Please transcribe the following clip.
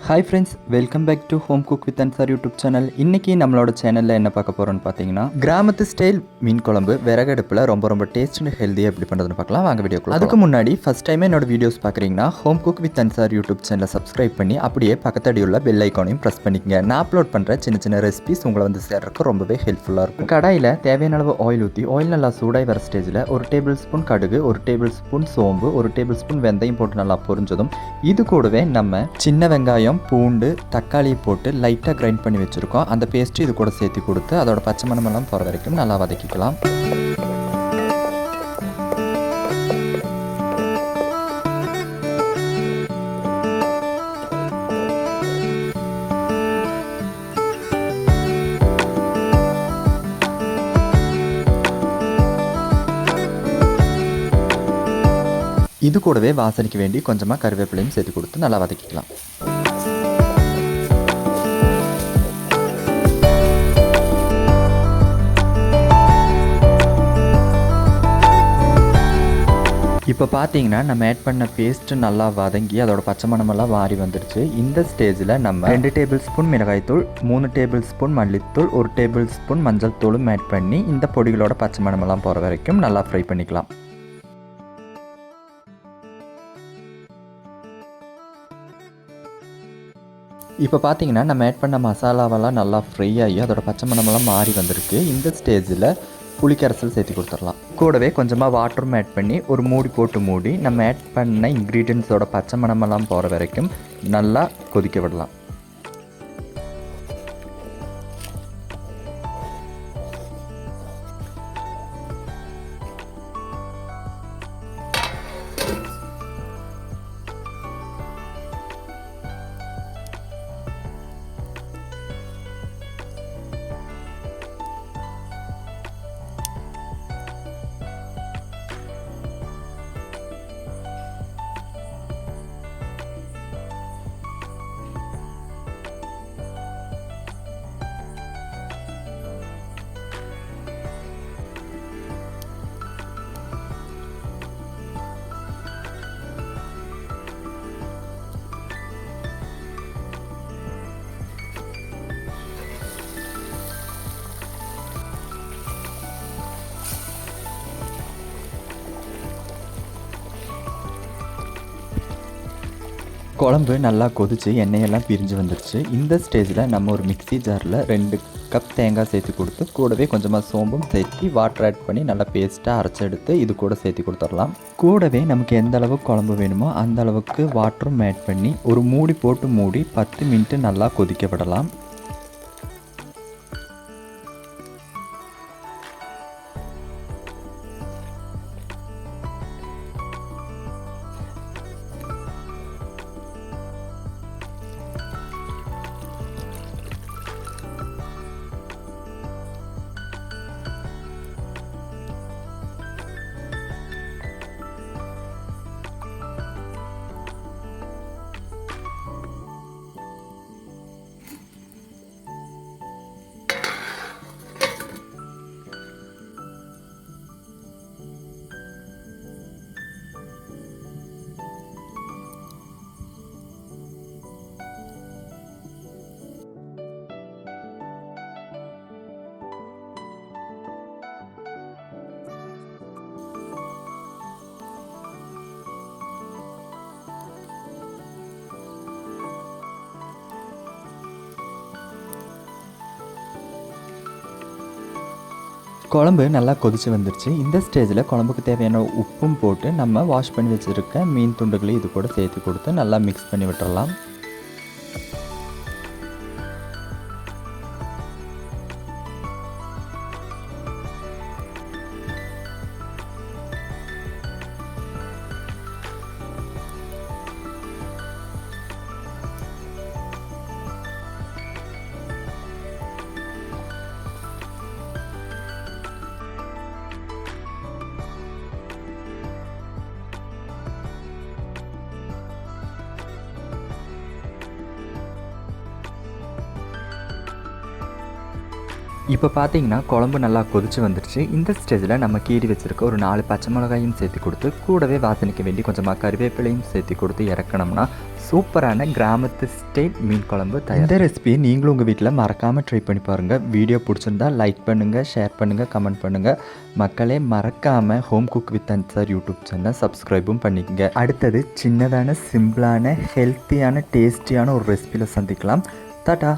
Hi friends, welcome back to home cook with Ansar YouTube channel. இன்றைக்கி நம்மளோட சேனலில் என்ன பார்க்க போகிறோன்னு பார்த்தீங்கன்னா, கிராமத்து ஸ்டைல் மீன் குழம்பு விறகடுப்பில் ரொம்ப டேஸ்ட் அண்ட் ஹெல்த்தியாக எப்படி பண்ணுறதுன்னு பார்க்கலாம். வாங்க வீடியோக்குள்ள. அதுக்கு முன்னாடி ஃபஸ்ட் டைமே என்னோட வீடியோஸ் பார்க்குறீங்கன்னா home cook with Ansar YouTube சேனலை சப்ஸ்கிரைப் பண்ணி அப்படியே பக்கத்தடி உள்ள பெல் ஐக்கானையும் ப்ரெஸ் பண்ணிக்கங்க. நான் அப்லோட் பண்ணுற சின்ன ரெசிபிஸ் உங்களை வந்து சேர்றதுக்கு ரொம்பவே ஹெல்ப்ஃபுல்லாக இருக்கும். கடாயில் தேவையான அளவு ஆயில் ஊற்றி ஆயில் நல்லா சூடாகி வர ஸ்டேஜில் ஒரு டேபிள் ஸ்பூன் கடுகு, ஒரு டேபிள் ஸ்பூன் சோம்பு, ஒரு டேபிள் ஸ்பூன் வெந்தயம் போட்டு நல்லா பொரிஞ்சதும் இது கூடவே நம்ம சின்ன வெங்காயம், பூண்டு, தக்காளியை போட்டு லைட்டாக கிரைண்ட் பண்ணி வச்சுருக்கோம். அந்த பேஸ்ட்டு இது கூட சேர்த்து கொடுத்து அதோட பச்சை மணமெல்லாம் போகிற வரைக்கும் நல்லா வதக்கிக்கலாம். இது கூடவே வாசனைக்கு வேண்டி கொஞ்சமாக கருவேப்பிலையும் சேர்த்து கொடுத்து நல்லா வதக்கிக்கலாம். இப்போ பார்த்தீங்கன்னா நம்ம ஆட் பண்ண பேஸ்ட்டு நல்லா வதங்கி அதோட பச்சை மணமெல்லாம் வாரி வந்துடுச்சு. இந்த ஸ்டேஜில் நம்ம 2 டேபிள் ஸ்பூன் மிளகாய்த்தூள், 3 டேபிள் ஸ்பூன் மல்லித்தூள், 1 டேபிள் ஸ்பூன் மஞ்சள் தூளும் ஆட் பண்ணி இந்த பொடிகளோட பச்சை மணமெல்லாம் போகிற வரைக்கும் நல்லா ஃப்ரை பண்ணிக்கலாம். இப்போ பார்த்தீங்கன்னா நம்ம ஆட் பண்ண மசாலாவெல்லாம் நல்லா ஃப்ரை ஆகி அதோட பச்சை மணமெல்லாம் மாறி வந்திருக்கு. இந்த ஸ்டேஜில் புளிக்கரைசல் சேர்த்து கொடுத்துடலாம். கூடவே கொஞ்சமாக வாட்டரும் ஆட் பண்ணி ஒரு மூடி போட்டு மூடி நம்ம ஆட் பண்ண இன்க்ரீடியன்ஸோட பச்சை மணமெல்லாம் போகிற வரைக்கும் நல்லா கொதிக்க விடலாம். குழம்பு நல்லா கொதித்து எண்ணெயெல்லாம் பிரிஞ்சு வந்துடுச்சு. இந்த ஸ்டேஜில் நம்ம ஒரு மிக்ஸி ஜாரில் 2 கப் தேங்காய் சேர்த்து கொடுத்து கூடவே கொஞ்சமாக சோம்பும் சேர்த்து வாட்டர் ஆட் பண்ணி நல்லா பேஸ்ட்டாக அரைச்சி எடுத்து இது கூட சேர்த்து கொடுத்துடலாம். கூடவே நமக்கு எந்த அளவுக்கு குழம்பு வேணுமோ அந்த அளவுக்கு வாட்டரும் ஆட் பண்ணி ஒரு மூடி போட்டு மூடி 10 மினிட் நல்லா கொதிக்க விடலாம். குழம்பு நல்லா கொதித்து வந்துடுச்சு. இந்த ஸ்டேஜில் குழம்புக்கு தேவையான உப்பும் போட்டு நம்ம வாஷ் பண்ணி வச்சுருக்க மீன் துண்டுகளையும் இது கூட சேர்த்து கொடுத்து நல்லா மிக்ஸ் பண்ணி விட்டுறலாம். இப்போ பார்த்தீங்கன்னா குழம்பு நல்லா கொதிச்சு வந்துடுச்சு. இந்த ஸ்டேஜில் நம்ம கீறி வச்சுருக்க ஒரு 4 பச்சை மிளகாயும் சேர்த்து கொடுத்து கூடவே வாசனைக்கு வேண்டி கொஞ்சமாக கருவேப்பிலையும் சேர்த்து கொடுத்து இறக்கணும்னா சூப்பரான கிராமத்து ஸ்டைல் மீன் குழம்பு தயார். இந்த ரெசிபியை நீங்களும் உங்கள் வீட்டில் மறக்காமல் ட்ரை பண்ணி பாருங்கள். வீடியோ பிடிச்சிருந்தா லைக் பண்ணுங்கள், ஷேர் பண்ணுங்கள், கமெண்ட் பண்ணுங்கள். மக்களே மறக்காமல் home cook with Ansar YouTube channel சப்ஸ்கிரைபும் பண்ணிக்கங்க. அடுத்தது சின்னதான சிம்பிளான ஹெல்த்தியான டேஸ்டியான ஒரு ரெசிபியில் சந்திக்கலாம். டாடா.